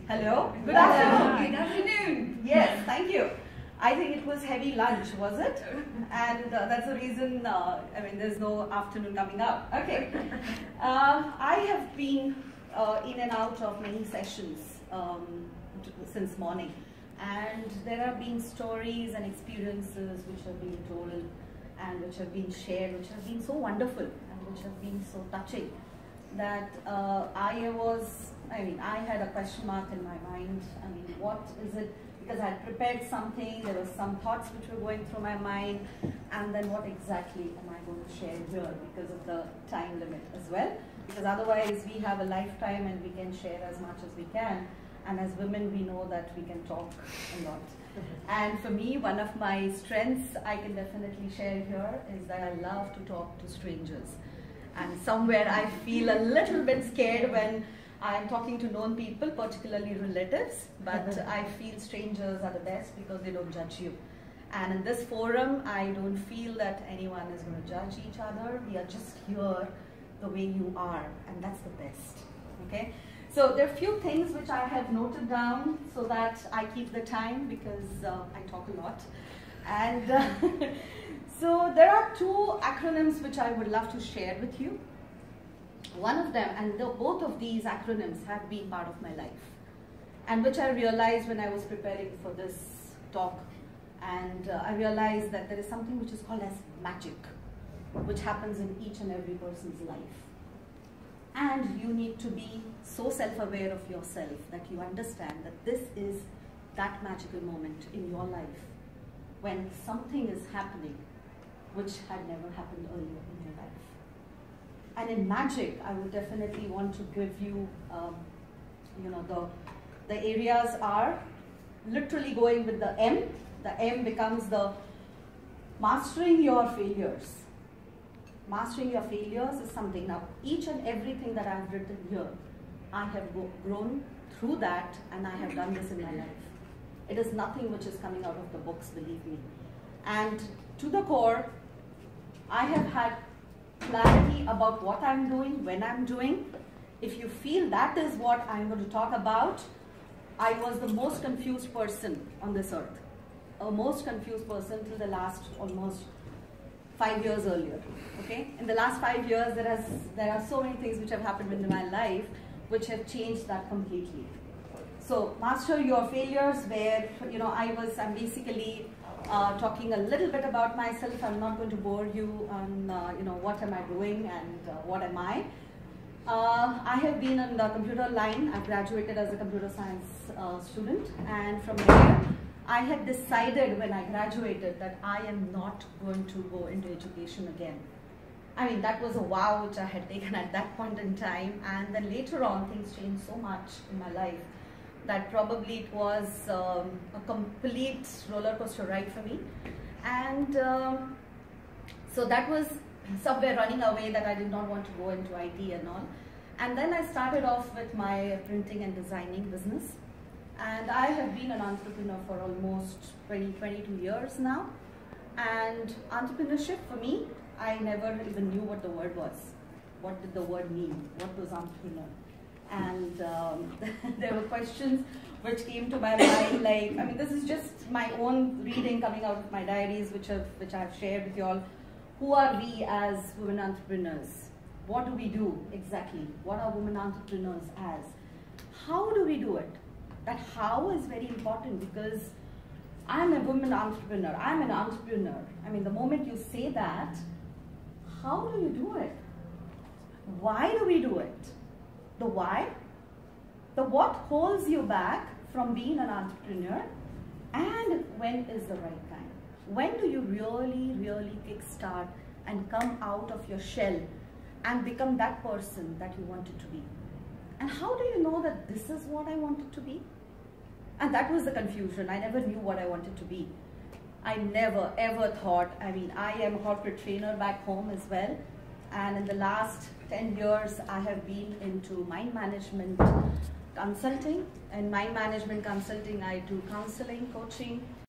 Hello. Good afternoon. Good afternoon. Yes, thank you. I think it was heavy lunch, was it? And that's the reason, there's no afternoon coming up. Okay. I have been in and out of many sessions since morning. And there have been stories and experiences which have been told and which have been shared, which have been so wonderful and which have been so touching that I had a question mark in my mind. What is it? Because I had prepared something, there were some thoughts which were going through my mind, and then what exactly am I going to share here because of the time limit as well? Because otherwise we have a lifetime and we can share as much as we can, and as women we know that we can talk a lot. And for me, one of my strengths I can definitely share here is that I love to talk to strangers. And somewhere I feel a little bit scared when I'm talking to known people, particularly relatives, but I feel strangers are the best because they don't judge you. And in this forum, I don't feel that anyone is going to judge each other. We are just here the way you are, and that's the best. Okay? So there are a few things which I have noted down so that I keep the time because I talk a lot. And so there are two acronyms which I would love to share with you. One of them, and both of these acronyms have been part of my life, and which I realized when I was preparing for this talk. And I realized that there is something which is called as magic, which happens in each and every person's life. And you need to be so self-aware of yourself that you understand that this is that magical moment in your life when something is happening which had never happened earlier in your life. And in magic, I would definitely want to give you, the areas are literally going with the M. The M becomes the mastering your failures. Mastering your failures is something. Now, each and everything that I've written here, I have grown through that, and I have done this in my life. It is nothing which is coming out of the books, believe me. And to the core, I have had clarity about what I'm doing, when I'm doing. If you feel that is what I'm going to talk about, I was the most confused person on this earth. A most confused person till the last almost 5 years earlier. Okay? In the last 5 years, there are so many things which have happened in my life which have changed that completely. So, master your failures, where I'm basically talking a little bit about myself. I'm not going to bore you on what am I doing and what am I. I have been in the computer line. I graduated as a computer science student, and from there I had decided when I graduated that I am not going to go into education again. That was a vow which I had taken at that point in time, and then later on things changed so much in my life that probably it was a complete roller coaster ride for me. And so that was somewhere running away, that I did not want to go into IT and all. And then I started off with my printing and designing business. And I have been an entrepreneur for almost 22 years now. And entrepreneurship for me, I never even knew what the word was. What did the word mean? What was entrepreneur? And there were questions which came to my mind, like, this is just my own reading coming out of my diaries, which I've shared with you all. Who are we as women entrepreneurs? What do we do exactly? What are women entrepreneurs as? How do we do it? That how is very important, because I'm a woman entrepreneur, I'm an entrepreneur. The moment you say that, how do you do it? Why do we do it? The why, the what holds you back from being an entrepreneur, and when is the right time? When do you really kickstart and come out of your shell and become that person that you wanted to be? And how do you know that this is what I wanted to be? And that was the confusion. I never knew what I wanted to be. I never ever thought, I am a corporate trainer back home as well. And in the last 10 years, I have been into mind management consulting. And mind management consulting, I do counseling, coaching,